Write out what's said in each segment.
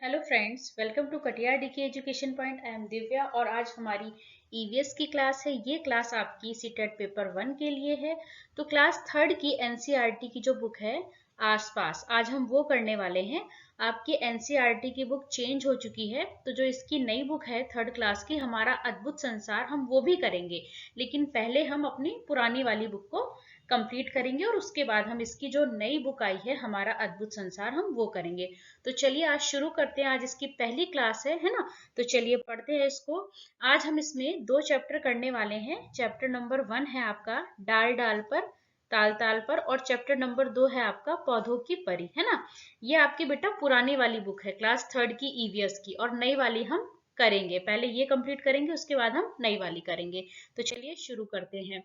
Hello friends, welcome to Katiyar DK education point. I am Divya और आज हमारी ईवीएस की क्लास है। ये क्लास आपकी सीटेट पेपर 1 के लिए है। तो क्लास थर्ड की एनसीईआरटी की जो बुक है आसपास, आज हम वो करने वाले हैं। आपकी एनसीईआरटी की बुक चेंज हो चुकी है, तो जो इसकी नई बुक है थर्ड क्लास की हमारा अद्भुत संसार, हम वो भी करेंगे। लेकिन पहले हम अपनी पुरानी वाली बुक को कंप्लीट करेंगे और उसके बाद हम इसकी जो नई बुक आई है हमारा अद्भुत संसार, हम वो करेंगे। तो चलिए आज शुरू करते हैं। आज इसकी पहली क्लास है ना। तो चलिए पढ़ते हैं इसको। आज हम इसमें दो चैप्टर करने वाले हैं। चैप्टर नंबर 1 है आपका डाल डाल पर ताल ताल पर, और चैप्टर नंबर 2 है आपका पौधों की परी, है ना। ये आपकी बेटा पुरानी वाली बुक है क्लास थर्ड की ईवीएस की, और नई वाली हम करेंगे। पहले ये कंप्लीट करेंगे, उसके बाद हम नई वाली करेंगे। तो चलिए शुरू करते हैं।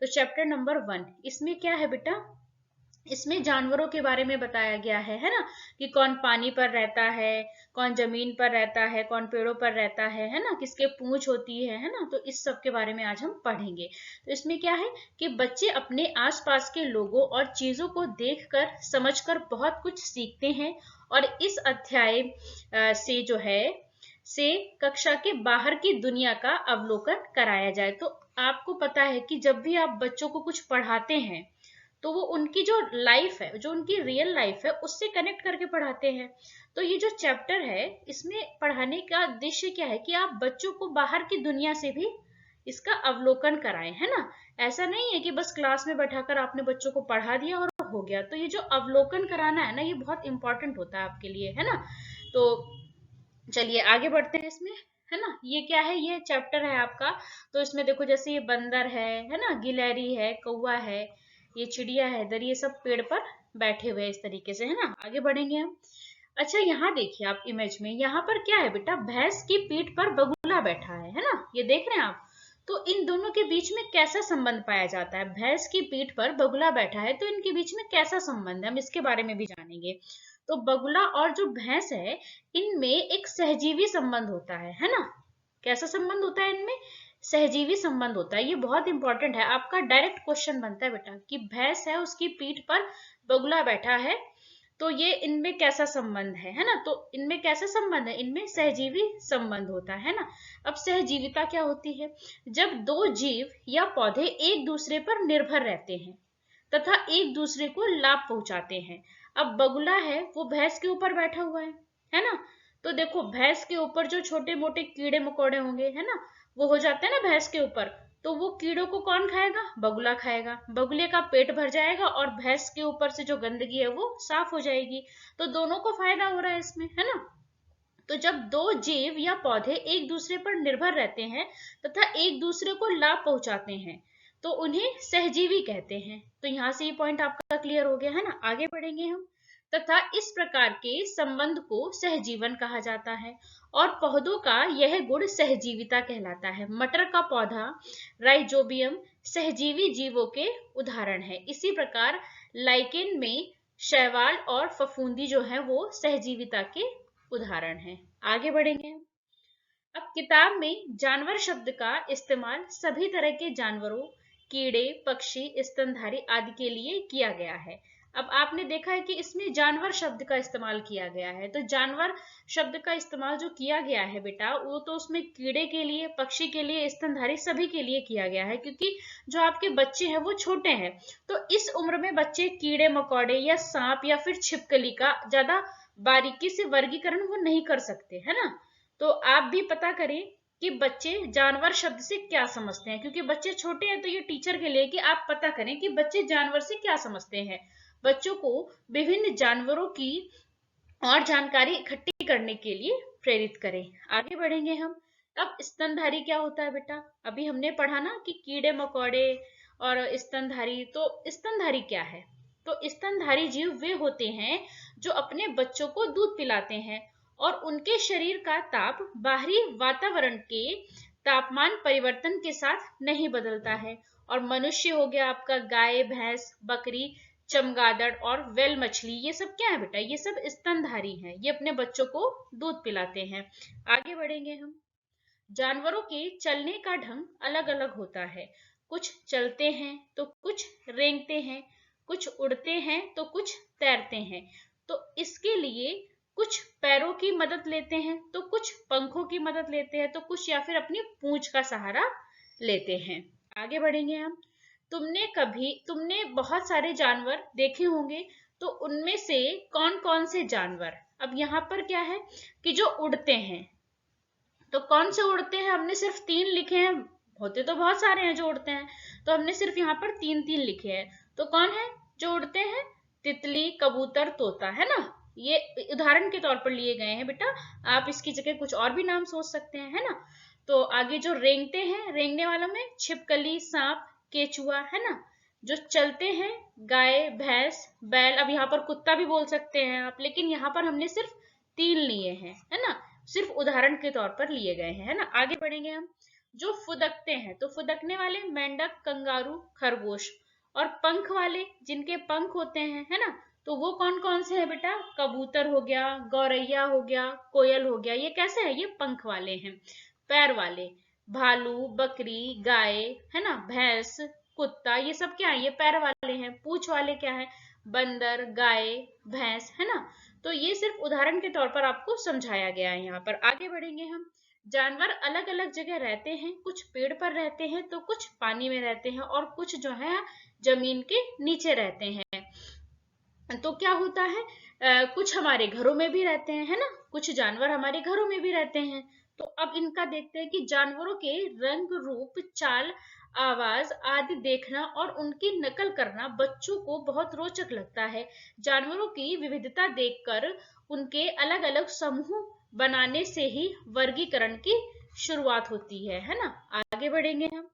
तो चैप्टर नंबर 1, इसमें क्या है बेटा, इसमें जानवरों के बारे में बताया गया है ना। कि कौन पानी पर रहता है, कौन जमीन पर रहता है, कौन पेड़ों पर रहता है ना, किसके पूंछ होती है ना। तो इस सब के बारे में आज हम पढ़ेंगे। तो इसमें क्या है कि बच्चे अपने आसपास के लोगों और चीजों को देखकर समझकर बहुत कुछ सीखते हैं। और इस अध्याय से जो है से कक्षा के बाहर की दुनिया का अवलोकन कराया जाए। तो आपको पता है कि जब भी आप बच्चों को कुछ पढ़ाते हैं तो वो उनकी जो लाइफ है, जो उनकी रियल लाइफ है, उससे कनेक्ट करके पढ़ाते हैं। तो ये जो चैप्टर है, इसमें पढ़ाने का उद्देश्य क्या है कि आप बच्चों को बाहर की दुनिया से भी इसका अवलोकन कराएं, है ना। ऐसा नहीं है कि बस क्लास में बैठाकर आपने बच्चों को पढ़ा दिया और हो गया। तो ये जो अवलोकन कराना है ना, ये बहुत इंपॉर्टेंट होता है आपके लिए, है ना। तो चलिए आगे बढ़ते हैं इसमें, है ना। ये क्या है, ये चैप्टर है आपका। तो इसमें देखो, जैसे ये बंदर है ना, गिलहरी है, कौवा है, ये चिड़िया है इधर, ये सब पेड़ पर बैठे हुए हैं इस तरीके से, है ना। आगे बढ़ेंगे हम। अच्छा, यहाँ देखिए आप इमेज में, यहाँ पर क्या है बेटा, भैंस की पीठ पर बगुला बैठा है ना। ये देख रहे हैं आप। तो इन दोनों के बीच में कैसा संबंध पाया जाता है, भैंस की पीठ पर बगुला बैठा है, तो इनके बीच में कैसा संबंध है, हम इसके बारे में भी जानेंगे। तो बगुला और जो भैंस है, इनमें एक सहजीवी संबंध होता है ना। कैसा संबंध होता है इनमें, सहजीवी संबंध होता है। ये बहुत इंपॉर्टेंट है, आपका डायरेक्ट क्वेश्चन बनता है बेटा कि भैंस है, उसकी पीठ पर बगुला बैठा है, तो ये इनमें कैसा संबंध है ना। तो इनमें कैसा संबंध है, इनमें सहजीवी संबंध होता है ना। अब सहजीविता क्या होती है, जब दो जीव या पौधे एक दूसरे पर निर्भर रहते हैं तथा एक दूसरे को लाभ पहुंचाते हैं। अब बगुला है, वो भैंस के ऊपर बैठा हुआ है ना। तो देखो, भैंस के ऊपर जो छोटे मोटे कीड़े मकोड़े होंगे, है ना, वो हो जाते हैं ना भैंस के ऊपर। तो वो कीड़ों को कौन खाएगा, बगुला खाएगा। बगुले का पेट भर जाएगा और भैंस के ऊपर से जो गंदगी है वो साफ हो जाएगी। तो दोनों को फायदा हो रहा है इसमें, है ना। तो जब दो जीव या पौधे एक दूसरे पर निर्भर रहते हैं तथा एक दूसरे को लाभ पहुंचाते हैं, तो उन्हें सहजीवी कहते हैं। तो यहाँ से ये पॉइंट आपका क्लियर हो गया, है ना। आगे बढ़ेंगे हम। तथा इस प्रकार के संबंध को सहजीवन कहा जाता है, और पौधों का यह गुण सहजीविता कहलाता है। मटर का पौधा राइजोबियम सहजीवी जीवों के उदाहरण है। इसी प्रकार लाइकेन में शैवाल और फफूंदी जो है वो सहजीविता के उदाहरण है। आगे बढ़ेंगे। अब किताब में जानवर शब्द का इस्तेमाल सभी तरह के जानवरों, कीड़े, पक्षी, स्तनधारी आदि के लिए किया गया है। अब आपने देखा है कि इसमें जानवर शब्द का इस्तेमाल किया गया है। तो जानवर शब्द का इस्तेमाल जो किया गया है बेटा, वो तो उसमें कीड़े के लिए, पक्षी के लिए, स्तनधारी सभी के लिए किया गया है, क्योंकि जो आपके बच्चे हैं वो छोटे हैं। तो इस उम्र में बच्चे कीड़े मकोड़े या सांप या फिर छिपकली का ज्यादा बारीकी से वर्गीकरण वो नहीं कर सकते, है ना। तो आप भी पता करें कि बच्चे जानवर शब्द से क्या समझते हैं, क्योंकि बच्चे छोटे हैं। तो ये टीचर के लिए कि आप पता करें कि बच्चे जानवर से क्या समझते हैं। बच्चों को विभिन्न जानवरों की और जानकारी इकट्ठी करने के लिए प्रेरित करें। आगे बढ़ेंगे हम। अब स्तनधारी क्या होता है बेटा, अभी हमने पढ़ा ना कि कीड़े मकोड़े और स्तनधारी। तो स्तनधारी क्या है, तो स्तनधारी जीव वे होते हैं जो अपने बच्चों को दूध पिलाते हैं, और उनके शरीर का ताप बाहरी वातावरण के तापमान परिवर्तन के साथ नहीं बदलता है। और मनुष्य हो गया आपका, गाय, भैंस, बकरी, चमगादड़ और वेल मछली, ये सब क्या है बेटा, ये सब स्तनधारी हैं। ये अपने बच्चों को दूध पिलाते हैं। आगे बढ़ेंगे हम। जानवरों के चलने का ढंग अलग अलग होता है। कुछ चलते हैं तो कुछ रेंगते हैं, कुछ उड़ते हैं तो कुछ तैरते हैं। तो इसके लिए कुछ पैरों की मदद लेते हैं, तो कुछ पंखों की मदद लेते हैं, तो कुछ या फिर अपनी पूंछ का सहारा लेते हैं। आगे बढ़ेंगे हम। तुमने बहुत सारे जानवर देखे होंगे, तो उनमें से कौन कौन से जानवर, अब यहाँ पर क्या है कि जो उड़ते हैं, तो कौन से उड़ते हैं, हमने सिर्फ 3 लिखे हैं, होते तो बहुत सारे हैं जो उड़ते हैं, तो हमने सिर्फ यहाँ पर 3 लिखे हैं। तो कौन है जो उड़ते हैं? तितली, कबूतर, तोता, है ना। ये उदाहरण के तौर पर लिए गए हैं बेटा, आप इसकी जगह कुछ और भी नाम सोच सकते हैं, है ना। तो आगे जो रेंगते हैं, रेंगने वालों में छिपकली, सांप, केचुआ, है ना। जो चलते हैं, गाय, भैंस, बैल, अब यहाँ पर कुत्ता भी बोल सकते हैं आप, लेकिन यहाँ पर हमने सिर्फ 3 लिए हैं, है ना, सिर्फ उदाहरण के तौर पर लिए गए हैं, है ना। आगे बढ़ेंगे हम। जो फुदकते हैं, तो फुदकने वाले मेंढक, कंगारू, खरगोश, और पंख वाले जिनके पंख होते हैं, है ना, तो वो कौन कौन से हैं बेटा? कबूतर हो गया, गौरैया हो गया, कोयल हो गया, ये कैसे है? ये पंख वाले हैं। पैर वाले भालू, बकरी, गाय, है ना, भैंस, कुत्ता, ये सब क्या है? ये पैर वाले हैं। पूंछ वाले क्या है? बंदर, गाय, भैंस, है ना। तो ये सिर्फ उदाहरण के तौर पर आपको समझाया गया है यहाँ पर। आगे बढ़ेंगे हम। जानवर अलग अलग जगह रहते हैं, कुछ पेड़ पर रहते हैं, तो कुछ पानी में रहते हैं, और कुछ जो है जमीन के नीचे रहते हैं। तो क्या होता है, कुछ हमारे घरों में भी रहते हैं, है ना, कुछ जानवर हमारे घरों में भी रहते हैं। तो अब इनका देखते हैं कि जानवरों के रंग, रूप, चाल, आवाज आदि देखना और उनकी नकल करना बच्चों को बहुत रोचक लगता है। जानवरों की विविधता देखकर उनके अलग अलग समूह बनाने से ही वर्गीकरण की शुरुआत होती है ना। आगे बढ़ेंगे हम।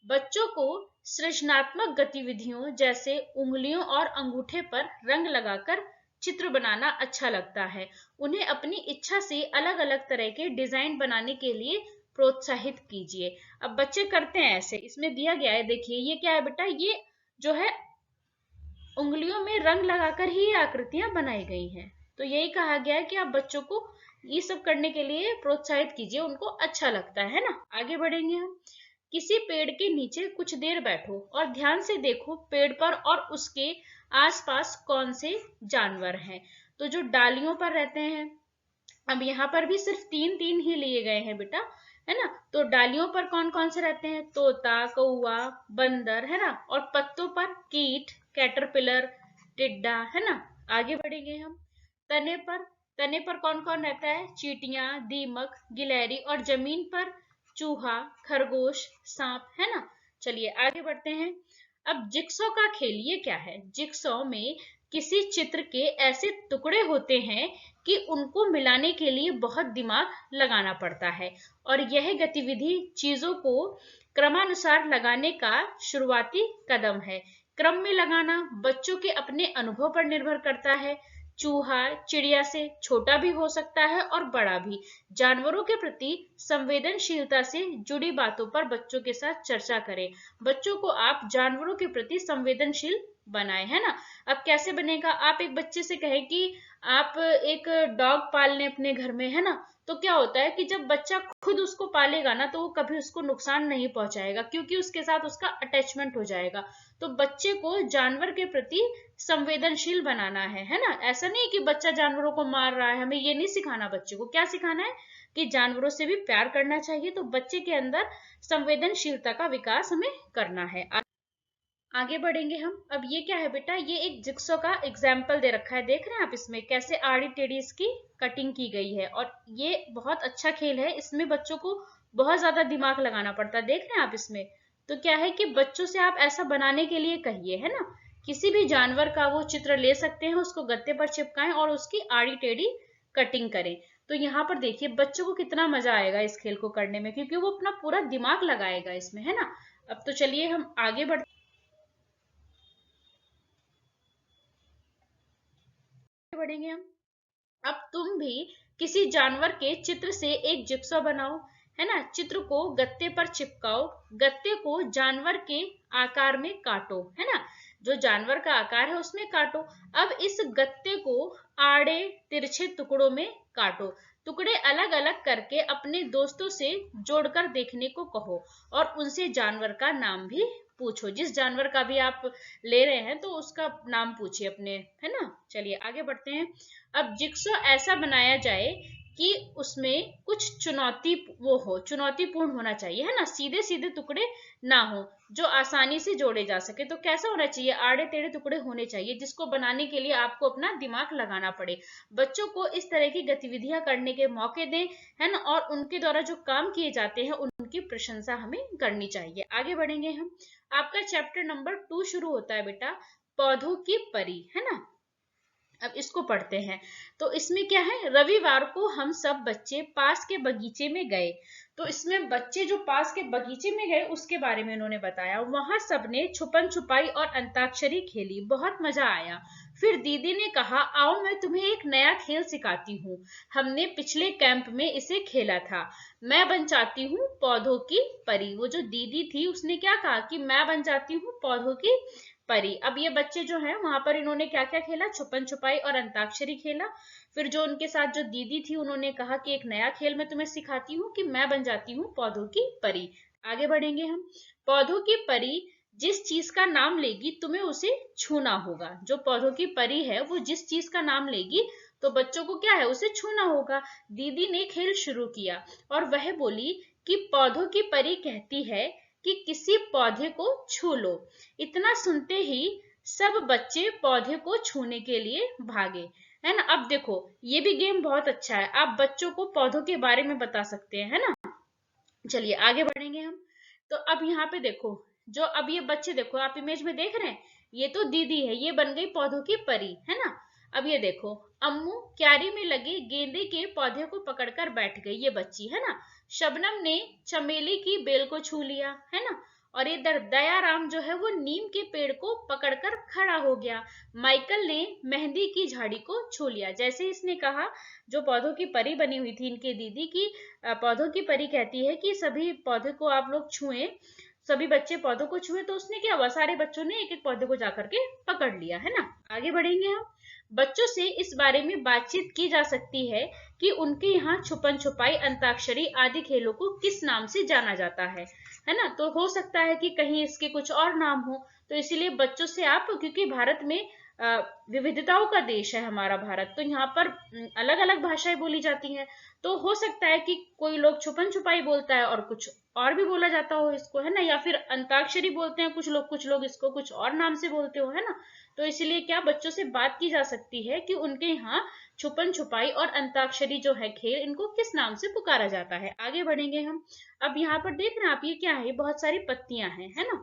बच्चों को सृजनात्मक गतिविधियों जैसे उंगलियों और अंगूठे पर रंग लगाकर चित्र बनाना अच्छा लगता है। उन्हें अपनी इच्छा से अलग अलग तरह के डिजाइन बनाने के लिए प्रोत्साहित कीजिए। अब बच्चे करते हैं ऐसे, इसमें दिया गया है, देखिए ये क्या है बेटा, ये जो है उंगलियों में रंग लगाकर ही आकृतियां बनाई गई हैं। तो यही कहा गया है कि आप बच्चों को ये सब करने के लिए प्रोत्साहित कीजिए, उनको अच्छा लगता है ना। आगे बढ़ेंगे हम। किसी पेड़ के नीचे कुछ देर बैठो और ध्यान से देखो पेड़ पर और उसके आसपास कौन से जानवर हैं। तो जो डालियों पर रहते हैं, अब यहाँ पर भी सिर्फ 3 ही लिए गए हैं बेटा, है ना। तो डालियों पर कौन कौन से रहते हैं? तोता, कौवा, बंदर, है ना। और पत्तों पर कीट, कैटरपिलर, टिड्डा, है ना। आगे बढ़ेंगे हम। तने पर तने पर कौन कौन रहता है? चींटियां, दीमक, गिलहरी, और जमीन पर चूहा, खरगोश, सांप, है ना। चलिए आगे बढ़ते हैं। अब जिक्सो का खेल ये क्या है? जिक्सो में किसी चित्र के ऐसे टुकड़े होते हैं कि उनको मिलाने के लिए बहुत दिमाग लगाना पड़ता है, और यह गतिविधि चीजों को क्रमानुसार लगाने का शुरुआती कदम है। क्रम में लगाना बच्चों के अपने अनुभव पर निर्भर करता है। चूहा चिड़िया से छोटा भी हो सकता है और बड़ा भी। जानवरों के प्रति संवेदनशीलता से जुड़ी बातों पर बच्चों के साथ चर्चा करें। बच्चों को आप जानवरों के प्रति संवेदनशील बनाए, है ना। अब कैसे बनेगा? आप एक बच्चे से कहें कि आप एक डॉग पाल लें अपने घर में, है ना, तो क्या होता है कि जब बच्चा खुद उसको पालेगा ना, तो वो कभी उसको नुकसान नहीं पहुंचाएगा, क्योंकि उसके साथ उसका अटैचमेंट हो जाएगा। तो बच्चे को जानवर के प्रति संवेदनशील बनाना है ना। ऐसा नहीं कि बच्चा जानवरों को मार रहा है, हमें ये नहीं सिखाना। बच्चे को क्या सिखाना है कि जानवरों से भी प्यार करना चाहिए। तो बच्चे के अंदर संवेदनशीलता का विकास हमें करना है। आगे बढ़ेंगे हम। अब ये क्या है बेटा? ये एक जिक्सो का एग्जाम्पल दे रखा है, देख रहे हैं आप इसमें कैसे आड़ी टेढ़ी इसकी कटिंग की गई है। और ये बहुत अच्छा खेल है, इसमें बच्चों को बहुत ज्यादा दिमाग लगाना पड़ता है, देख रहे हैं आप इसमें। तो क्या है कि बच्चों से आप ऐसा बनाने के लिए कहिए, है ना। किसी भी जानवर का वो चित्र ले सकते हैं, उसको गत्ते पर चिपकाएं और उसकी आड़ी टेढ़ी कटिंग करें। तो यहाँ पर देखिए बच्चों को कितना मजा आएगा इस खेल को करने में, क्योंकि वो अपना पूरा दिमाग लगाएगा इसमें, है ना। अब तो चलिए हम आगे बढ़ेंगे हम। अब तुम भी किसी जानवर के चित्र से एक जिक्सॉ बनाओ, है ना। चित्र को गत्ते पर चिपकाओ, गत्ते को जानवर के आकार में काटो, है ना। जो जानवर का आकार है उसमें काटो। अब इस गत्ते को आड़े तिरछे टुकड़ों में काटो। टुकड़े अलग अलग करके अपने दोस्तों से जोड़कर देखने को कहो और उनसे जानवर का नाम भी पूछो, जिस जानवर का भी आप ले रहे हैं तो उसका नाम पूछिए अपने, है ना। चलिए आगे बढ़ते हैं। अब जिक्सो ऐसा बनाया जाए कि उसमें कुछ चुनौतीपूर्ण होना चाहिए, है ना, सीधे सीधे टुकड़े ना हो, जो आसानी से जोड़े जा सके। तो कैसा होना चाहिए, आड़े टेढ़े टुकड़े होने चाहिए, जिसको बनाने के लिए आपको अपना दिमाग लगाना पड़े। बच्चों को इस तरह की गतिविधियां करने के मौके दें, है ना, और उनके द्वारा जो काम किए जाते हैं उनकी प्रशंसा हमें करनी चाहिए। आगे बढ़ेंगे हम। आपका चैप्टर नंबर 2 शुरू होता है बेटा, पौधों की परी, है ना। अब इसको पढ़ते हैं। तो इसमें क्या है, रविवार को हम सब बच्चे पास के बगीचे में गए। तो इसमें बच्चे जो पास के बगीचे में गए उसके बारे में उन्होंने बताया। वहां सबने छुपन छुपाई और अंताक्षरी खेली, बहुत मजा आया। फिर दीदी ने कहा, आओ मैं तुम्हें एक नया खेल सिखाती हूँ। हमने पिछले कैंप में इसे खेला था। मैं बन जाती हूँ पौधों की परी। वो जो दीदी थी उसने क्या कहा कि मैं बन जाती हूँ पौधों की परी। अब ये बच्चे जो हैं वहां पर इन्होंने क्या क्या खेला, छुपन छुपाई और अंताक्षरी खेला। फिर जो उनके साथ जो दीदी थी उन्होंने कहा कि एक नया खेल मैं तुम्हें सिखाती हूँ कि मैं बन जाती हूँ पौधों की परी। आगे बढ़ेंगे हम। पौधों की परी जिस चीज का नाम लेगी तुम्हें उसे छूना होगा। जो पौधों की परी है वो जिस चीज का नाम लेगी तो बच्चों को क्या है, उसे छूना होगा। दीदी ने खेल शुरू किया और वह बोली कि पौधों की परी कहती है कि किसी पौधे को छू लो। इतना सुनते ही सब बच्चे पौधे को छूने के लिए भागे, है ना। अब देखो ये भी गेम बहुत अच्छा है, आप बच्चों को पौधों के बारे में बता सकते हैं, है ना। चलिए आगे बढ़ेंगे हम। तो अब यहाँ पे देखो, जो अब ये बच्चे देखो, आप इमेज में देख रहे हैं, ये तो दीदी है, ये बन गई पौधों की परी, है ना। अब ये देखो, अम्मू क्यारी में लगे गेंदे के पौधे को पकड़कर बैठ गई, ये बच्ची, है ना। शबनम ने चमेली की बेल को छू लिया, है ना। और ये दयाराम जो है वो नीम के पेड़ को पकड़कर खड़ा हो गया। माइकल ने मेहंदी की झाड़ी को छू लिया। जैसे इसने कहा, जो पौधों की परी बनी हुई थी इनके दीदी की, पौधों की परी कहती है कि सभी पौधे को आप लोग छुएं, सभी बच्चे पौधों को छुए। तो उसने क्या हुआ, सारे बच्चों ने एक एक पौधे को जाकर के पकड़ लिया, है ना। आगे बढ़ेंगे हम। बच्चों से इस बारे में बातचीत की जा सकती है कि उनके यहाँ छुपन छुपाई, अंताक्षरी आदि खेलों को किस नाम से जाना जाता है ना। तो हो सकता है कि कहीं इसके कुछ और नाम हो, तो इसीलिए बच्चों से आप, क्योंकि भारत में विविधताओं का देश है हमारा भारत, तो यहाँ पर अलग अलग भाषाएं बोली जाती हैं। तो हो सकता है कि कोई लोग छुपन छुपाई बोलता है और कुछ और भी बोला जाता हो इसको, है ना, या फिर अंताक्षरी बोलते हैं कुछ लोग इसको कुछ और नाम से बोलते हो, है ना। तो इसलिए क्या, बच्चों से बात की जा सकती है कि उनके यहाँ छुपन छुपाई और अंताक्षरी जो है खेल, इनको किस नाम से पुकारा जाता है। आगे बढ़ेंगे हम। अब यहाँ पर देख रहे हैं आप, ये क्या है, बहुत सारी पत्तियां हैं, है ना,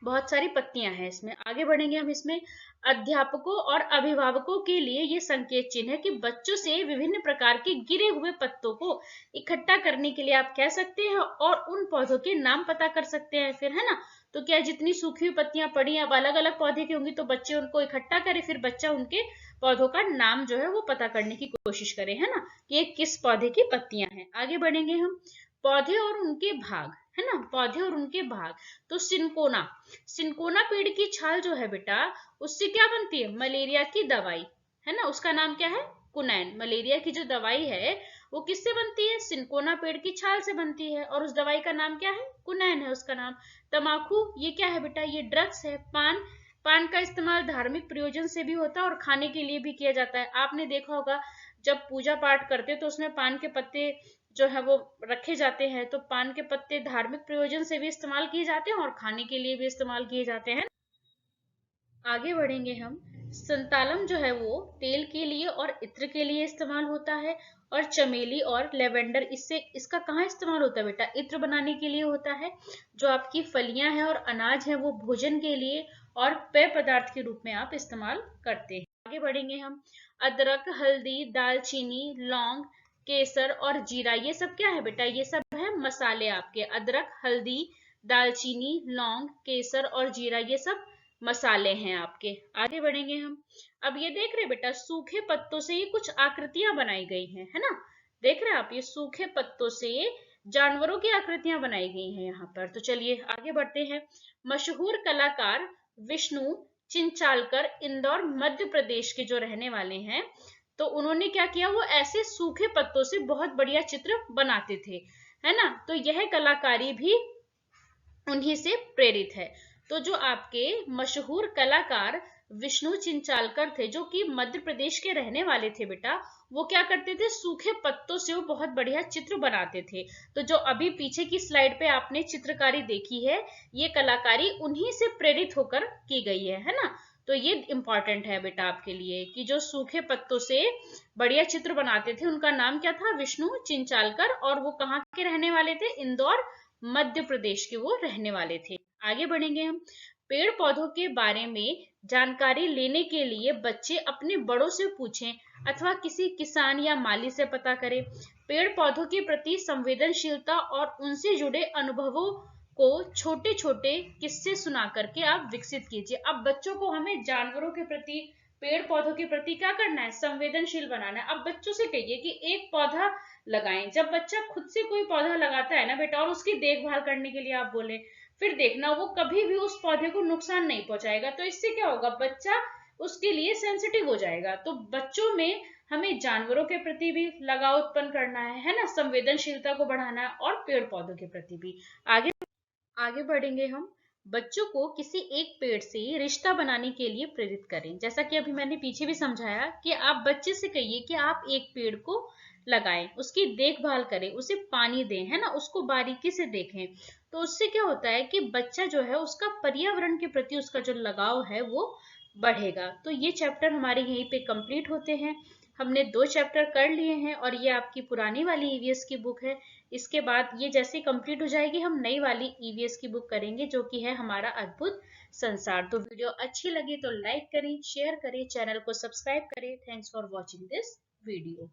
बहुत सारी पत्तियां हैं इसमें। आगे बढ़ेंगे हम इसमें। अध्यापकों और अभिभावकों के लिए ये संकेत चिन्ह है कि बच्चों से विभिन्न प्रकार के गिरे हुए पत्तों को इकट्ठा करने के लिए आप कह सकते हैं और उन पौधों के नाम पता कर सकते हैं फिर, है ना। तो क्या जितनी सूखी हुई पत्तियां पड़ी अब अलग अलग पौधे की होंगी तो बच्चे उनको इकट्ठा करें, फिर बच्चा उनके पौधों का नाम जो है वो पता करने की कोशिश करे, है ना, कि ये किस पौधे की पत्तियां हैं। आगे बढ़ेंगे हम। पौधे और उनके भाग, है ना, पौधे और उनके भाग। तो सिनकोना, सिनकोना पेड़ की छाल जो है बेटा, उससे क्या बनती है, मलेरिया की दवाई, है ना। उसका नाम क्या है, कुनैन। मलेरिया की जो दवाई है वो किससे बनती है, सिनकोना पेड़ की छाल से बनती है, और उस दवाई का नाम क्या है, कुनैन है उसका नाम। तमाकू, ये क्या है बेटा, ये ड्रग्स है। पान, पान का इस्तेमाल धार्मिक प्रयोजन से भी होता है और खाने के लिए भी किया जाता है। आपने देखा होगा जब पूजा पाठ करते तो उसमें पान के पत्ते जो है वो रखे जाते हैं, तो पान के पत्ते धार्मिक प्रयोजन से भी इस्तेमाल किए जाते हैं और खाने के लिए भी इस्तेमाल किए जाते हैं। आगे बढ़ेंगे हम। संतालम जो है वो तेल के लिए और इत्र के लिए इस्तेमाल होता है, और चमेली और लेवेंडर, इससे इसका कहाँ इस्तेमाल होता है बेटा, इत्र बनाने के लिए होता है। जो आपकी फलियां हैं और अनाज है वो भोजन के लिए और पेय पदार्थ के रूप में आप इस्तेमाल करते हैं। आगे बढ़ेंगे हम। अदरक, हल्दी, दालचीनी, लौंग, केसर और जीरा, ये सब क्या है बेटा, ये सब है मसाले आपके। अदरक, हल्दी, दालचीनी, लौंग, केसर और जीरा, ये सब मसाले हैं आपके। आगे बढ़ेंगे हम। अब ये देख रहे बेटा, सूखे पत्तों से ये कुछ आकृतियां बनाई गई हैं, है ना। देख रहे हैं आप, ये सूखे पत्तों से जानवरों की आकृतियां बनाई गई हैं यहाँ पर। तो चलिए आगे बढ़ते हैं। मशहूर कलाकार विष्णु चिंचालकर इंदौर मध्य प्रदेश के जो रहने वाले हैं, तो उन्होंने क्या किया, वो ऐसे सूखे पत्तों से बहुत बढ़िया चित्र बनाते थे, है ना। तो यह कलाकारी भी उन्हीं से प्रेरित है। तो जो आपके मशहूर कलाकार विष्णु चिंचालकर थे, जो कि मध्य प्रदेश के रहने वाले थे बेटा, वो क्या करते थे, सूखे पत्तों से वो बहुत बढ़िया चित्र बनाते थे। तो जो अभी पीछे की स्लाइड पे आपने चित्रकारी देखी है, ये कलाकारी उन्हीं से प्रेरित होकर की गई है ना। तो ये इंपॉर्टेंट है बेटा आपके लिए कि जो सूखे पत्तों से बढ़िया चित्र बनाते थे, उनका नाम क्या था, विष्णु चिंचालकर, और वो कहाँ के रहने वाले थे, इंदौर मध्य प्रदेश के वो रहने वाले थे। आगे बढ़ेंगे हम। पेड़ पौधों के बारे में जानकारी लेने के लिए बच्चे अपने बड़ों से पूछें अथवा किसी किसान या माली से पता करें। पेड़ पौधों के प्रति संवेदनशीलता और उनसे जुड़े अनुभवों को छोटे छोटे किस्से सुना करके आप विकसित कीजिए। अब बच्चों को हमें जानवरों के प्रति, पेड़ पौधों के प्रति क्या करना है, संवेदनशील बनाना है। अब बच्चों से कहिए कि एक पौधा लगाएं। जब बच्चा खुद से कोई पौधा लगाता है ना बेटा, और उसकी देखभाल करने के लिए आप बोले, फिर देखना वो कभी भी उस पौधे को नुकसान नहीं पहुंचाएगा। तो इससे क्या होगा, बच्चा उसके लिए सेंसिटिव हो जाएगा। तो बच्चों में हमें जानवरों के प्रति भी लगाव उत्पन्न करना है ना, संवेदनशीलता को बढ़ाना है, और पेड़ पौधों के प्रति भी। आगे आगे बढ़ेंगे हम। बच्चों को किसी एक पेड़ से रिश्ता बनाने के लिए प्रेरित करें। जैसा कि अभी मैंने पीछे भी समझाया कि आप बच्चे से कहिए कि आप एक पेड़ को लगाएं, उसकी देखभाल करें, उसे पानी दें, है ना, उसको बारीकी से देखें। तो उससे क्या होता है कि बच्चा जो है उसका पर्यावरण के प्रति उसका जो लगाव है वो बढ़ेगा। तो ये चैप्टर हमारे यहीं पे कंप्लीट होते हैं। हमने 2 चैप्टर कर लिए हैं, और ये आपकी पुरानी वाली ईवीएस की बुक है। इसके बाद ये जैसे कंप्लीट हो जाएगी, हम नई वाली ईवीएस की बुक करेंगे, जो कि है हमारा अद्भुत संसार। तो वीडियो अच्छी लगी तो लाइक करें, शेयर करें, चैनल को सब्सक्राइब करें। Thanks for watching this video.